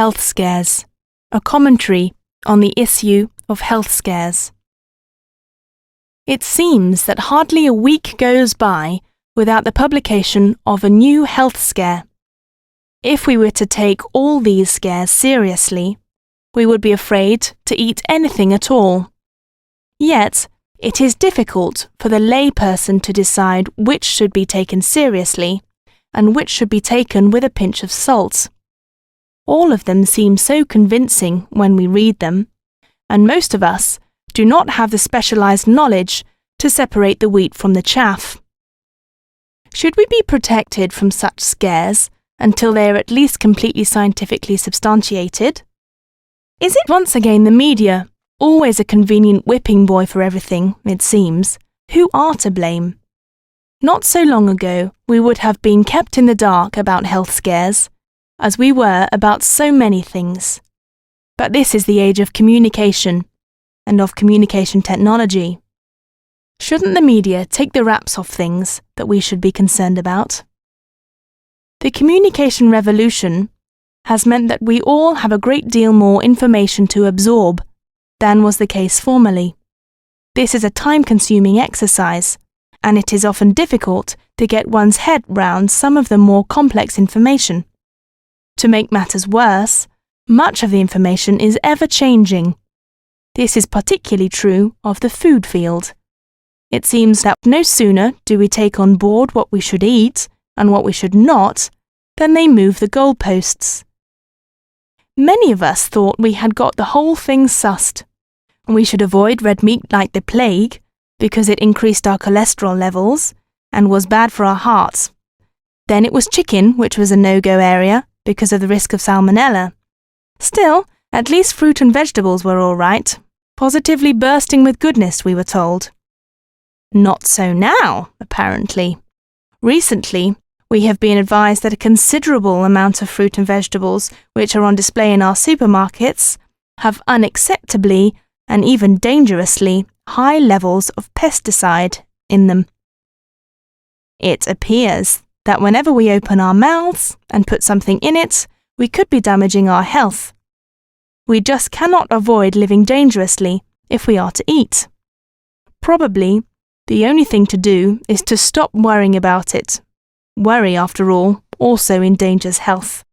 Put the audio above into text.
health scares, a commentary on the issue of health scares. It seems that hardly a week goes by without the publication of a new health scare. If we were to take all these scares seriously, we would be afraid to eat anything at all. Yet, it is difficult for the layperson to decide which should be taken seriously and which should be taken with a pinch of salt. All of them seem so convincing when we read them, and most of us do not have the specialized knowledge to separate the wheat from the chaff. Should we be protected from such scares until they are at least completely scientifically substantiated? Is it once again the media, always a convenient whipping boy for everything, it seems, who are to blame? Not so long ago, we would have been kept in the dark about health scares, as we were about so many things. But this is the age of communication, and of communication technology. Shouldn't the media take the wraps off things that we should be concerned about? The communication revolution has meant that we all have a great deal more information to absorb than was the case formerly. This is a time-consuming exercise, and it is often difficult to get one's head round some of the more complex information. To make matters worse, much of the information is ever-changing. This is particularly true of the food field. It seems that no sooner do we take on board what we should eat and what we should not, than they move the goalposts. Many of us thought we had got the whole thing sussed. We should avoid red meat like the plague, because it increased our cholesterol levels and was bad for our hearts. Then it was chicken, which was a no-go area because of the risk of salmonella. Still, at least fruit and vegetables were all right, positively bursting with goodness, we were told. Not so now, apparently. Recently, we have been advised that a considerable amount of fruit and vegetables which are on display in our supermarkets have unacceptably and even dangerously high levels of pesticide in them. It appears that whenever we open our mouths and put something in it, we could be damaging our health. We just cannot avoid living dangerously if we are to eat. Probably, the only thing to do is to stop worrying about it. Worry, after all, also endangers health.